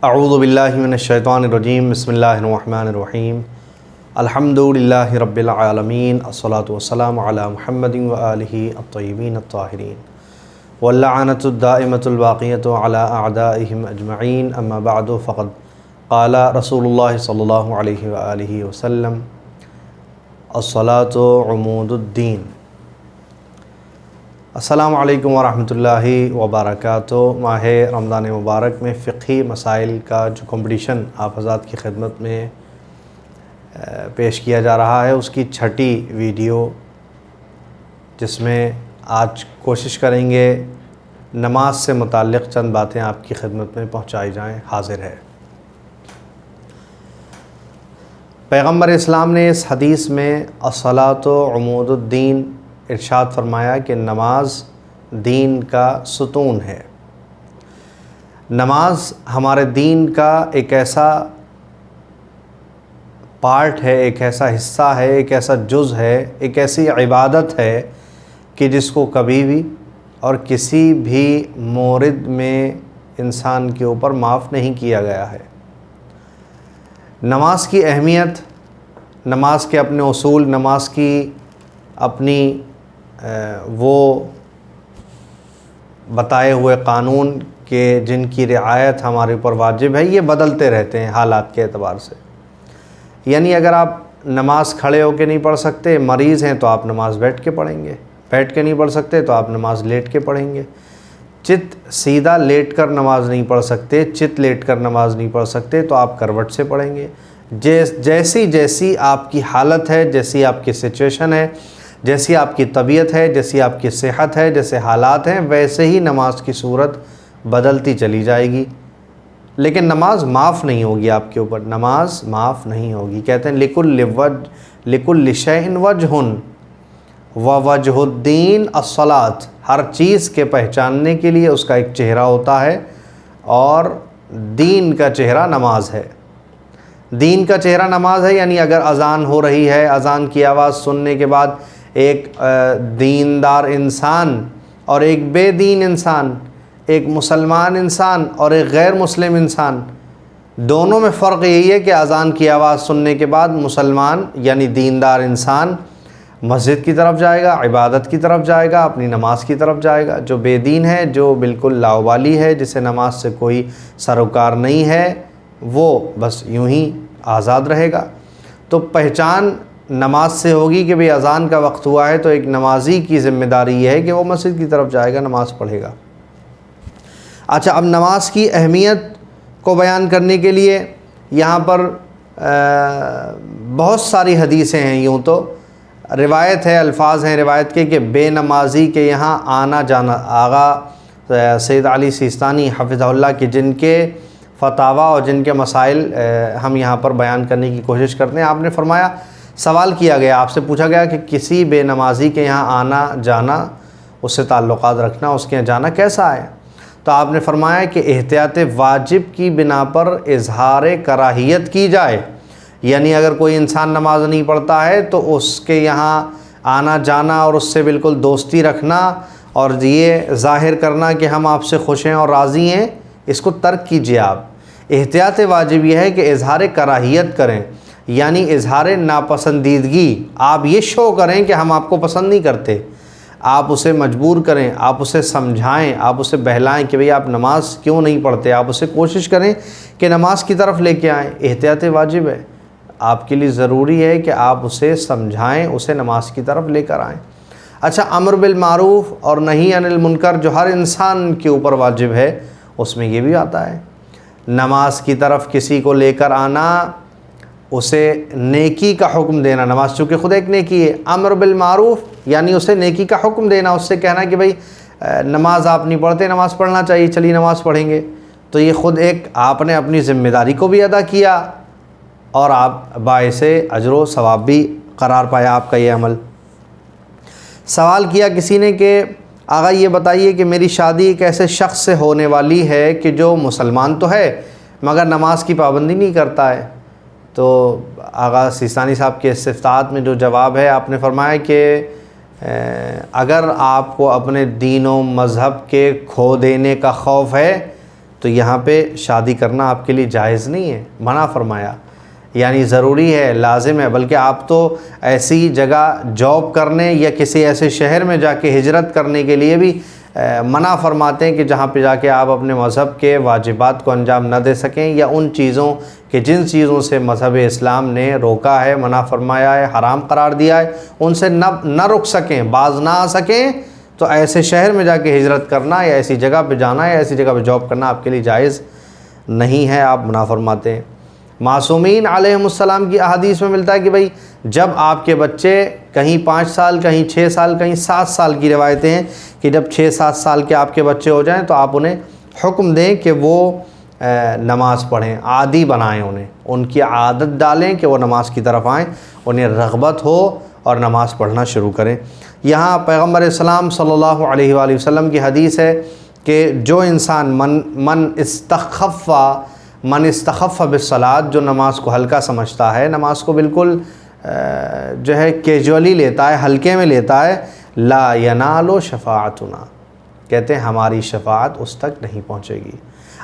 अऊज़ु बिल्लाहि मिनश्शैतानिर्रजीम बिस्मिल्लाहिर्रहमानिर्रहीम अल्हम्दुलिल्लाहि रब्बिल आलमीन अस्सलातु वस्सलामु अला मुहम्मदिन व आलिहि अत्तय्यिबीन अत्ताहिरीन वल्लअनतु दाइमतुल बाक़ियतु अला अअदाइहिम अजमईन अम्मा बअदु फ़क़द क़ाला रसूलुल्लाह सल्लल्लाहु अलैहि व आलिहि वसल्लम अस्सलातु उमूदुद्दीन। अस्सलामु अलैकुम वरहमतुल्लाहि वबरकातुहू। माह रमज़ान मुबारक में फ़िक़ही मसाइल का जो कंपटीशन आप हज़रात की खिदमत में पेश किया जा रहा है, उसकी छठी वीडियो, जिसमें आज कोशिश करेंगे नमाज से मुताल्लिक़ चंद बातें आपकी खिदमत में पहुँचाई जाएँ, हाज़िर है। पैगम्बर इस्लाम ने इस हदीस में अस्सलातु उमूदुद्दीन इरशाद फरमाया कि नमाज दीन का सुतून है। नमाज हमारे दीन का एक ऐसा पार्ट है, एक ऐसा हिस्सा है, एक ऐसा जुज़ है, एक ऐसी इबादत है कि जिसको कभी भी और किसी भी मोरिद में इंसान के ऊपर माफ़ नहीं किया गया है। नमाज की अहमियत, नमाज के अपने उसूल, नमाज की अपनी वो बताए हुए क़ानून के जिनकी रिआयत हमारे ऊपर वाजिब है, ये बदलते रहते हैं हालात के एतबार से। यानी अगर आप नमाज खड़े होकर नहीं पढ़ सकते, मरीज़ हैं, तो आप नमाज बैठ के पढ़ेंगे, बैठ के नहीं पढ़ सकते तो आप नमाज लेट के पढ़ेंगे। चित सीधा लेट कर नमाज नहीं पढ़ सकते, चित लेट कर नमाज नहीं पढ़ सकते तो आप करवट से पढ़ेंगे। जैसी जैसी आपकी हालत है, जैसी आपकी सिचुएशन है, जैसी आपकी तबीयत है, जैसी आपकी सेहत है, जैसे हालात हैं, वैसे ही नमाज की सूरत बदलती चली जाएगी। लेकिन नमाज माफ़ नहीं होगी आपके ऊपर, नमाज माफ़ नहीं होगी। कहते हैं लिकुल्लि शैइन वजहुन व वजहुद्दीन अस्सलात। हर चीज़ के पहचानने के लिए उसका एक चेहरा होता है और दीन का चेहरा नमाज है। दीन का चेहरा नमाज है, यानी अगर अज़ान हो रही है, अज़ान की आवाज़ सुनने के बाद एक दीनदार इंसान और एक बेदीन इंसान, एक मुसलमान इंसान और एक गैर मुस्लिम इंसान, दोनों में फ़र्क यही है कि अज़ान की आवाज़ सुनने के बाद मुसलमान यानी दीनदार इंसान मस्जिद की तरफ जाएगा, इबादत की तरफ जाएगा, अपनी नमाज की तरफ जाएगा। जो बेदीन है, जो बिल्कुल लावाली है, जिसे नमाज से कोई सरोकार नहीं है, वो बस यूं ही आज़ाद रहेगा। तो पहचान नमाज से होगी कि भाई अज़ान का वक्त हुआ है, तो एक नमाजी की ज़िम्मेदारी ये है कि वो मस्जिद की तरफ जाएगा, नमाज़ पढ़ेगा। अच्छा, अब नमाज की अहमियत को बयान करने के लिए यहाँ पर बहुत सारी हदीसें हैं। यूँ तो रिवायत है, अल्फाज हैं रिवायत के कि बेनमाजी के यहाँ आना जाना। आगा सैयद अली सिस्तानी हफ़िज़हुल्लाह के जिनके फतावा और जिनके मसाइल हम यहाँ पर बयान करने की कोशिश करते हैं, आपने फरमाया, सवाल किया गया, आपसे पूछा गया कि किसी बेनमाजी के यहाँ आना जाना, उससे ताल्लुक़ात रखना, उसके यहाँ जाना कैसा है? तो आपने फरमाया कि एहतियात वाजिब की बिना पर इजहार कराहियत की जाए। यानी अगर कोई इंसान नमाज नहीं पढ़ता है तो उसके यहाँ आना जाना और उससे बिल्कुल दोस्ती रखना और ये ज़ाहिर करना कि हम आपसे खुश हैं और राज़ी हैं, इसको तर्क कीजिए आप। एहतियात वाजिब यह है कि इजहार कराहियत करें, यानी इजहार नापसंदीदगी। आप ये शो करें कि हम आपको पसंद नहीं करते, आप उसे मजबूर करें, आप उसे समझाएं, आप उसे बहलाएं कि भाई आप नमाज क्यों नहीं पढ़ते। आप उसे कोशिश करें कि नमाज की तरफ लेके आएँ। एहतियात वाजिब है, आपके लिए ज़रूरी है कि आप उसे समझाएं, उसे नमाज की तरफ लेकर आएँ। अच्छा, अम्र बिल मारूफ़ और नही अनिल मुनकर जो हर इंसान के ऊपर वाजिब है, उसमें ये भी आता है। नमाज की तरफ किसी को लेकर आना, उसे नेकी का हुक्म देना। नमाज चूँकि खुद एक नेकी है। अम्र बिल मारूफ़ यानी उसे नेकी का हुक्म देना, उससे कहना कि भाई नमाज आप नहीं पढ़ते, नमाज पढ़ना चाहिए, चलिए नमाज पढ़ेंगे। तो ये ख़ुद एक आपने अपनी ज़िम्मेदारी को भी अदा किया और आप बाइसे अजर सवाब भी करार पाया आपका ये अमल। सवाल किया किसी ने कि आगा ये बताइए कि मेरी शादी एक ऐसे शख्स से होने वाली है कि जो मुसलमान तो है मगर नमाज की पाबंदी नहीं करता है। तो आगा सिस्तानी साहब के इस्तिफ़ात में जो जवाब है, आपने फरमाया कि अगर आपको अपने दीन व मज़हब के खो देने का खौफ है तो यहाँ पे शादी करना आपके लिए जायज़ नहीं है, मना फरमाया। यानी ज़रूरी है, लाजिम है, बल्कि आप तो ऐसी जगह जॉब करने या किसी ऐसे शहर में जाके हिजरत करने के लिए भी मना फरमाते हैं कि जहाँ पे जाके आप अपने मज़हब के वाजिबात को अंजाम न दे सकें, या उन चीज़ों के जिन चीज़ों से मज़हब इस्लाम ने रोका है, मना फरमाया है, हराम करार दिया है, उनसे न रुक सकें, बाज ना आ सकें, तो ऐसे शहर में जाके हिजरत करना या ऐसी जगह पे जाना या ऐसी जगह पे जॉब करना आपके लिए जायज़ नहीं है, आप मना फरमाते हैं। मासूमीन अलैहिमुस्सलाम की अहादीस में मिलता है कि भाई जब आपके बच्चे कहीं 5 साल, कहीं 6 साल, कहीं 7 साल की रिवायतें हैं कि जब 6-7 साल के आपके बच्चे हो जाएं तो आप उन्हें हुक्म दें कि वो नमाज़ पढ़ें, आदी बनाएं, उन्हें उनकी आदत डालें कि वो नमाज़ की तरफ आएँ, उन्हें रग़बत हो और नमाज़ पढ़ना शुरू करें। यहाँ पैगम्बर इस्लाम सल्लल्लाहु अलैहि वसल्लम की हदीस है कि जो इंसान मन इस्तख़फ़्फ़ बिस्सलात, जो नमाज़ को हल्का समझता है, नमाज़ को बिल्कुल जो है कैजुअली लेता है, हल्के में लेता है, ला यनालो शफ़ाअतुना, कहते हैं हमारी शफ़ाअत उस तक नहीं पहुँचेगी।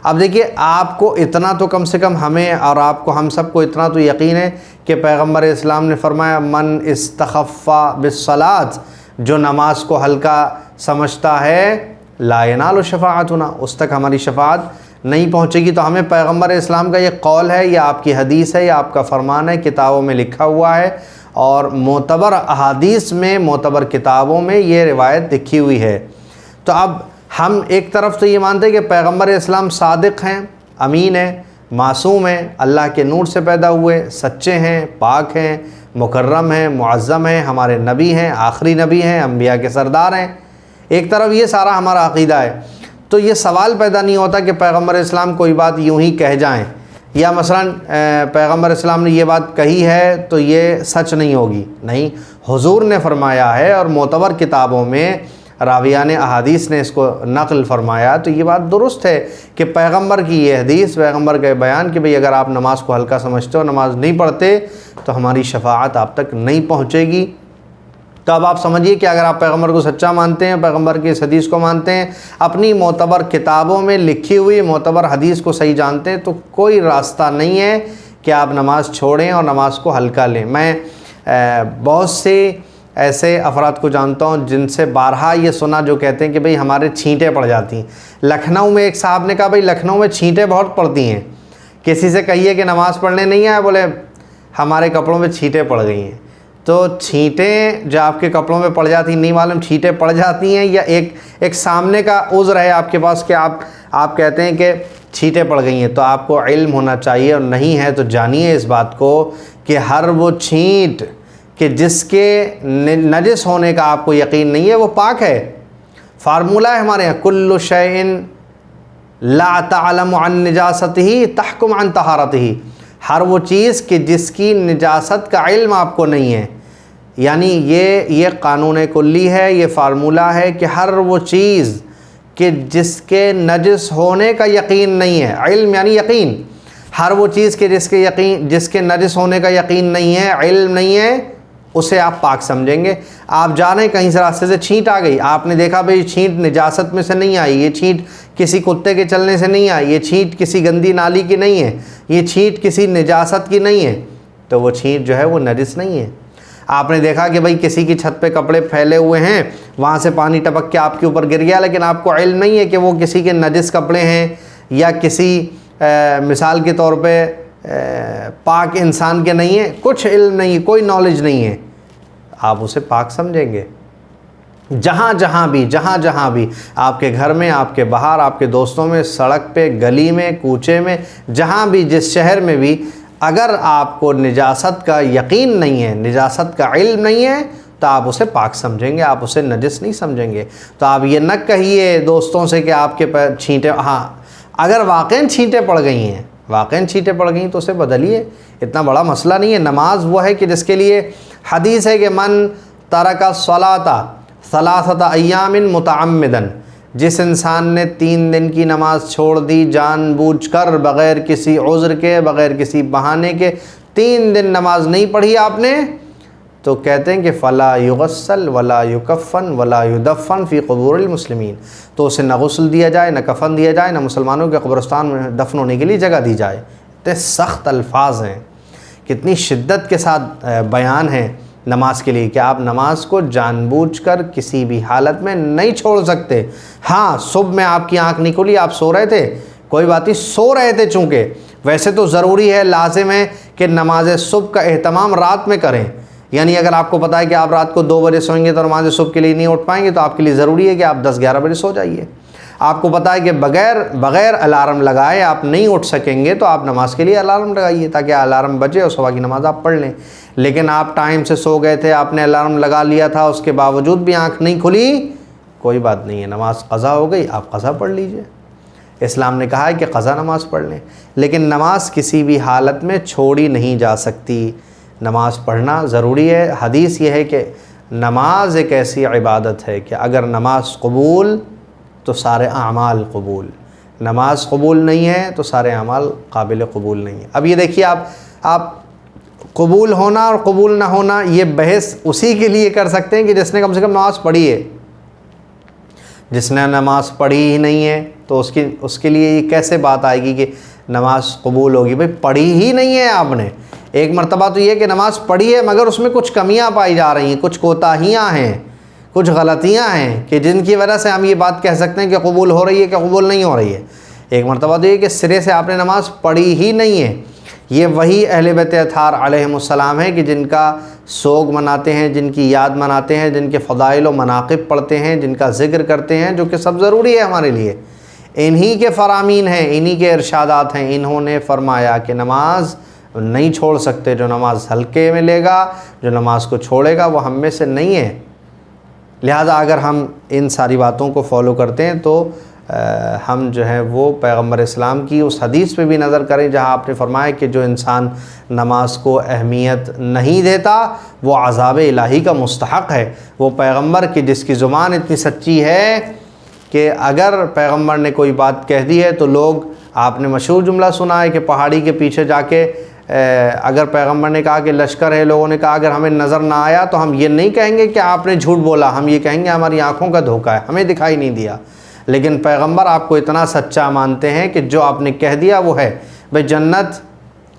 अब देखिए, आपको इतना तो कम से कम, हमें और आपको, हम सबको इतना तो यकीन है कि पैगम्बर इस्लाम ने फरमाया मन इस्तख़फ़्फ़ बिस्सलात, जो नमाज को हल्का समझता है, ला यनालो शफ़ाअतुना, उस तक हमारी शफ़ाअत नहीं पहुँचेगी। तो हमें पैगम्बर इस्लाम का ये कौल है, या आपकी हदीस है, या आपका फरमान है, किताबों में लिखा हुआ है, और मोतबर अहादीस में, मोतबर किताबों में ये रिवायत लिखी हुई है। तो अब हम एक तरफ तो ये मानते हैं कि पैगम्बर इस्लाम सादिक हैं, अमीन हैं, मासूम हैं, अल्लाह के नूर से पैदा हुए, सच्चे हैं, पाक हैं, मुकर्रम हैं, मुअज़्ज़म हैं, हमारे नबी हैं, आखिरी नबी हैं, अंबिया के सरदार हैं। एक तरफ ये सारा हमारा अक़ीदा है, तो ये सवाल पैदा नहीं होता कि पैगम्बर इस्लाम कोई बात यूं ही कह जाएं, या मसलन पैगम्बर इस्लाम ने ये बात कही है तो ये सच नहीं होगी। नहीं, हुज़ूर ने फरमाया है और मोतबर किताबों में रावियान अहादीस ने इसको नक़ल फरमाया, तो ये बात दुरुस्त है कि पैगम्बर की ये हदीस, पैगम्बर का बयान कि भाई अगर आप नमाज़ को हल्का समझते हो, नमाज़ नहीं पढ़ते, तो हमारी शफ़ाअत आप तक नहीं पहुँचेगी। तो अब आप समझिए कि अगर आप पैगम्बर को सच्चा मानते हैं, पैगम्बर की इस हदीस को मानते हैं, अपनी मोतबर किताबों में लिखी हुई मोतबर हदीस को सही जानते हैं, तो कोई रास्ता नहीं है कि आप नमाज़ छोड़ें और नमाज़ को हल्का लें। मैं बहुत से ऐसे अफराद को जानता हूँ जिनसे बारहा ये सुना, जो कहते हैं कि भाई हमारे छींटें पड़ जाती हैं। लखनऊ में एक साहब ने कहा भाई लखनऊ में छींटें बहुत पड़ती हैं, किसी से कहिए कि नमाज़ पढ़ने नहीं आए, बोले हमारे कपड़ों में छींटें पड़ गई हैं। तो छींटें जो आपके कपड़ों में पड़ जाती, नहीं मालूम छींटें पड़ जाती हैं या एक सामने का उज़्र है आपके पास कि आप कहते हैं कि छींटें पड़ गई हैं, तो आपको इल्म होना चाहिए, और नहीं है तो जानिए इस बात को कि हर वो छींट कि जिसके नजिस होने का आपको यकीन नहीं है, वो पाक है। फार्मूला है हमारे यहाँ, कुल्लु शैइन ला तअलमु अन निजासतिही तहकुम अन तहारतिही, हर वो चीज़ कि जिसकी निजासत का इल्म आपको नहीं है, यानी ये कानून कुल्ली है, ये फार्मूला है कि हर वो चीज़ कि जिसके नजिस होने का यकीन नहीं है, इल्म यानी यकीन, हर वो चीज़ के जिसके नजिस होने का यकीन नहीं है, इल्म नहीं है, उसे आप पाक समझेंगे। आप जा रहे हैं कहीं से, रास्ते से छींट आ गई, आपने देखा भाई छींट निजासत में से नहीं आई, ये छींट किसी कुत्ते के चलने से नहीं आई, ये छींट किसी गंदी नाली की नहीं है, ये छींट किसी निजासत की नहीं है, तो वो छींट जो है वो नजिस नहीं है। आपने देखा कि भाई किसी की छत पे कपड़े फैले हुए हैं, वहाँ से पानी टपक के आपके ऊपर गिर गया, लेकिन आपको इल्म नहीं है कि वो किसी के नजिस कपड़े हैं या किसी मिसाल के तौर पे पाक इंसान के नहीं है, कुछ इल्म नहीं, कोई नॉलेज नहीं है, आप उसे पाक समझेंगे। जहाँ जहाँ भी आपके घर में, आपके बाहर, आपके दोस्तों में, सड़क पे, गली में, कूचे में, जहाँ भी, जिस शहर में भी, अगर आपको निजासत का यकीन नहीं है, निजासत का इल्म नहीं है, तो आप उसे पाक समझेंगे, आप उसे नजिस नहीं समझेंगे। तो आप ये न कहिए दोस्तों से कि आपके पैर छींटे, हाँ अगर वाक़ई छींटें पड़ गई हैं, वाक़ई छींटें पड़ गई तो उसे बदलिए, इतना बड़ा मसला नहीं है। नमाज वो है कि जिसके लिए हदीस है कि मन तरका सलाता सलासता अय्यामिन मुतअम्मिदन, जिस इंसान ने 3 दिन की नमाज छोड़ दी जानबूझकर, बग़ैर किसी उज़्र के, बग़ैर किसी बहाने के, 3 दिन नमाज नहीं पढ़ी आपने, तो कहते हैं कि फ़ला युगस्सल वला युकफ़न वला युदफ़न फ़ी क़ुबूरिल मुस्लिमीन, तो उसे न गुस्ल दिया जाए, न कफ़न दिया जाए, न मुसलमानों के क़ब्रिस्तान में दफन होने के लिए जगह दी जाए। इतने सख्त अल्फाज हैं, कितनी शिद्दत के साथ बयान है नमाज के लिए कि आप नमाज को जानबूझकर किसी भी हालत में नहीं छोड़ सकते। हाँ, सुबह में आपकी आँख नहीं खुली, आप सो रहे थे, कोई बात नहीं, सो रहे थे चूँकि, वैसे तो ज़रूरी है, लाजिम है कि नमाज सुबह का एहतमाम रात में करें। यानी अगर आपको पता है कि आप रात को 2 बजे सोएंगे तो नमाज सुबह के लिए नहीं उठ पाएंगे, तो आपके लिए ज़रूरी है कि आप 10-11 बजे सो जाइए। आपको पता है कि बग़ैर अलार्म लगाए आप नहीं उठ सकेंगे, तो आप नमाज के लिए अलार्म लगाइए ताकि अलार्म बजे और सुबह की नमाज़ आप पढ़ लें। लेकिन आप टाइम से सो गए थे, आपने अलार्म लगा लिया था, उसके बावजूद भी आँख नहीं खुली, कोई बात नहीं है, नमाज क़ज़ा हो गई, आप क़ज़ा पढ़ लीजिए। इस्लाम ने कहा है कि क़ज़ा नमाज पढ़ लें, लेकिन नमाज किसी भी हालत में छोड़ी नहीं जा सकती, नमाज पढ़ना ज़रूरी है। हदीस ये है कि नमाज एक ऐसी इबादत है कि अगर नमाज कबूल तो सारे अमाल कबूल, नमाज कबूल नहीं है तो सारे अमाल काबिल कबूल नहीं है। अब ये देखिए, आप कबूल होना और कबूल ना होना, ये बहस उसी के लिए कर सकते हैं कि जिसने कम से कम नमाज़ पढ़ी है। जिसने नमाज़ पढ़ी ही नहीं है तो उसके लिए ये कैसे बात आएगी कि नमाज कबूल होगी? भाई पढ़ी ही नहीं है आपने। एक मरतबा तो ये कि नमाज़ पढ़ी है मगर उसमें कुछ कमियां पाई जा रही हैं, कुछ कोताहियां हैं, कुछ गलतियां हैं कि जिनकी वजह से हम ये बात कह सकते हैं कि कबूल हो रही है कि कबूल नहीं हो रही है। एक मरतबा तो ये कि सिरे से आपने नमाज़ पढ़ी ही नहीं है। ये वही अहले बैत अत्हार अलैहिमुस्सलाम है कि जिनका सोग मनाते हैं, जिनकी याद मनाते हैं, जिनके फ़दाइल व मनाक़िब पढ़ते हैं, जिनका ज़िक्र करते हैं, जो कि सब ज़रूरी है हमारे लिए। इन्हीं के फ़रामीन हैं, इन्हीं के इरशादात हैं। इन्होंने फ़रमाया कि नमाज नहीं छोड़ सकते, जो नमाज हल्के में लेगा, जो नमाज को छोड़ेगा वो हम में से नहीं है। लिहाजा अगर हम इन सारी बातों को फॉलो करते हैं तो हम जो है वो पैगम्बर इस्लाम की उस हदीस पे भी नज़र करें जहाँ आपने फरमाया कि जो इंसान नमाज को अहमियत नहीं देता वो अज़ाब इलाही का मुस्तहक़ है। वो पैगम्बर की जिसकी ज़ुबान इतनी सच्ची है कि अगर पैगम्बर ने कोई बात कह दी है तो लोग, आपने मशहूर जुमला सुना है कि पहाड़ी के पीछे जाके अगर पैगम्बर ने कहा कि लश्कर है, लोगों ने कहा अगर हमें नज़र ना आया तो हम ये नहीं कहेंगे कि आपने झूठ बोला, हम ये कहेंगे हमारी आँखों का धोखा है, हमें दिखाई नहीं दिया। लेकिन पैगम्बर आपको इतना सच्चा मानते हैं कि जो आपने कह दिया वो है। भाई जन्नत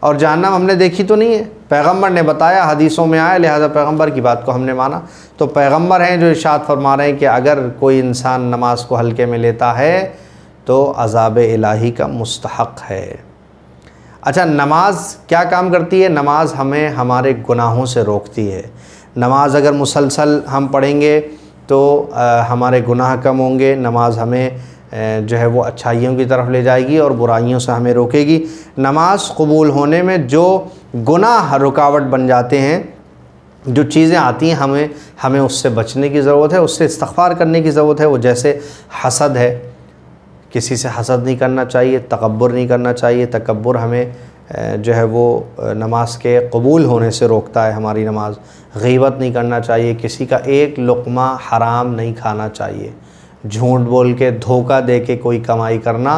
और जहन्नम हमने देखी तो नहीं है, पैगम्बर ने बताया, हदीसों में आया, लिहाजा पैगम्बर की बात को हमने माना। तो पैगम्बर हैं जो इरशाद फरमा रहे हैं कि अगर कोई इंसान नमाज को हल्के में लेता है तो अज़ाब इलाही का मुस्तहक़ है। अच्छा, नमाज क्या काम करती है? नमाज हमें हमारे गुनाहों से रोकती है। नमाज अगर मुसलसल हम पढ़ेंगे तो हमारे गुनाह कम होंगे। नमाज हमें जो है वो अच्छाइयों की तरफ ले जाएगी और बुराइयों से हमें रोकेगी। नमाज कबूल होने में जो गुनाह रुकावट बन जाते हैं, जो चीज़ें आती हैं, हमें उससे बचने की ज़रूरत है, उससे इस्तिग़फ़ार करने की ज़रूरत है। वो जैसे हसद है, किसी से हसद नहीं करना चाहिए, तकब्बुर नहीं करना चाहिए। तकब्बुर हमें जो है वो नमाज के कबूल होने से रोकता है हमारी नमाज। गीबत नहीं करना चाहिए, किसी का एक लुक़मा हराम नहीं खाना चाहिए। झूठ बोल के, धोखा दे के कोई कमाई करना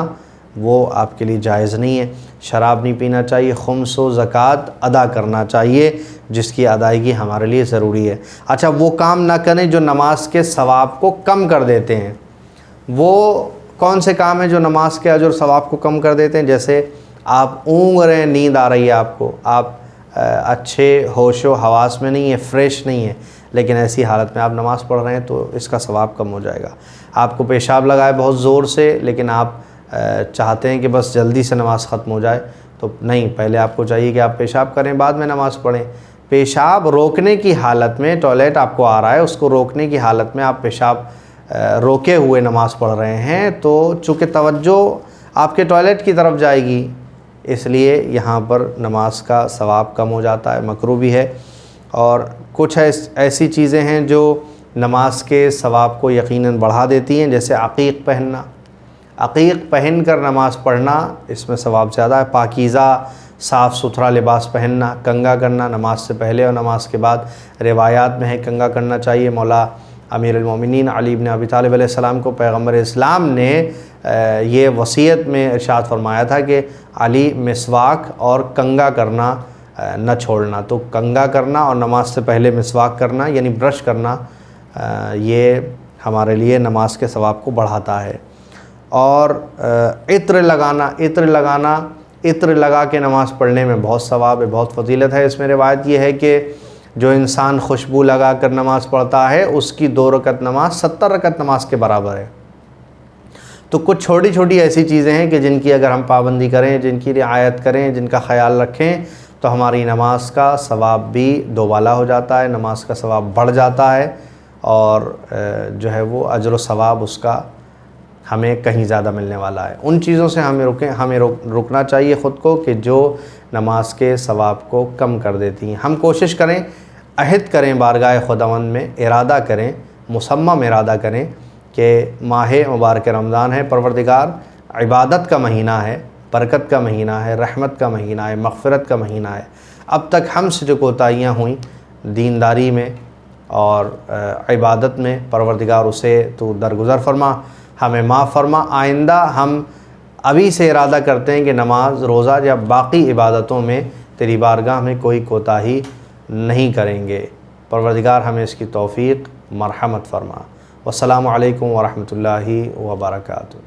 वो आपके लिए जायज़ नहीं है। शराब नहीं पीना चाहिए। खुम्स व ज़कात अदा करना चाहिए जिसकी अदायगी हमारे लिए ज़रूरी है। अच्छा, वो काम ना करें जो नमाज के सवाब को कम कर देते हैं। वो कौन से काम है जो नमाज के अजर सवाब को कम कर देते हैं? जैसे आप ऊँघ रहे हैं, नींद आ रही है आपको, आप अच्छे होशो हवास में नहीं है, फ़्रेश नहीं है, लेकिन ऐसी हालत में आप नमाज़ पढ़ रहे हैं तो इसका सवाब कम हो जाएगा। आपको पेशाब लगा है बहुत ज़ोर से, लेकिन आप चाहते हैं कि बस जल्दी से नमाज़ ख़त्म हो जाए, तो नहीं, पहले आपको चाहिए कि आप पेशाब करें, बाद में नमाज़ पढ़ें। पेशाब रोकने की हालत में, टॉयलेट आपको आ रहा है, उसको रोकने की हालत में आप पेशाब रोके हुए नमाज़ पढ़ रहे हैं तो चूँकि तवज्जो आपके टॉयलेट की तरफ जाएगी, इसलिए यहाँ पर नमाज का सवाब कम हो जाता है, मकरूह भी है। और कुछ ऐसी चीज़ें हैं जो नमाज के सवाब को यकीनन बढ़ा देती हैं, जैसे अक़ीक़ पहनना। अक़ीक़ पहन कर नमाज़ पढ़ना, इसमें सवाब ज़्यादा है। पाकीज़ा साफ़ सुथरा लिबास पहनना, कंगा करना नमाज से पहले और नमाज के बाद, रिवायात में है कंगा करना चाहिए। मौला अमीरुल मोमिनीन अली इब्न अबी तालिब अलैहिस्सलाम को पैगम्बर इस्लाम ने ये वसीयत में इरशाद फरमाया था कि अली मिसवाक और कंगा करना न छोड़ना। तो कंघा करना और नमाज से पहले मिसवाक करना यानी ब्रश करना, ये हमारे लिए नमाज के सवाब को बढ़ाता है। और इत्र लगाना, इत्र लगा के नमाज़ पढ़ने में बहुत सवाब है, बहुत फजीलत है। इसमें रिवायत ये है कि जो इंसान खुशबू लगा कर नमाज़ पढ़ता है उसकी 2 रकत नमाज 70 रकत नमाज के बराबर है। तो कुछ छोटी छोटी ऐसी चीज़ें हैं कि जिनकी अगर हम पाबंदी करें, जिनकी रियायत करें, जिनका ख्याल रखें, तो हमारी नमाज का सवाब भी दोबाला हो जाता है, नमाज का सवाब बढ़ जाता है और जो है वो अजर व सवाब उसका हमें कहीं ज़्यादा मिलने वाला है। उन चीज़ों से हमें रुकना चाहिए ख़ुद को कि जो नमाज के सवाब को कम कर देती हैं। हम कोशिश करें, अहद करें, बारगाह खुदावंद में इरादा करें, मुसम्मम इरादा करें कि माह मुबारक रमज़ान है, परवरदिगार इबादत का महीना है, बरकत का महीना है, रहमत का महीना है, मग़फ़िरत का महीना है। अब तक हमसे जो कोताहियाँ हुई दीनदारी में और इबादत में, परवरदिगार उसे तो दरगुज़र फरमा, हमें माफ़ फरमा। आइंदा हम अभी से इरादा करते हैं कि नमाज, रोज़ा या बाकी इबादतों में तेरी बारगाह में कोई कोताही नहीं करेंगे। परवरदिगार हमें इसकी तौफ़ीक़ मरहमत फरमा। वस्सलामु अलैकुम वरहमतुल्लाहि वबरकातुहू।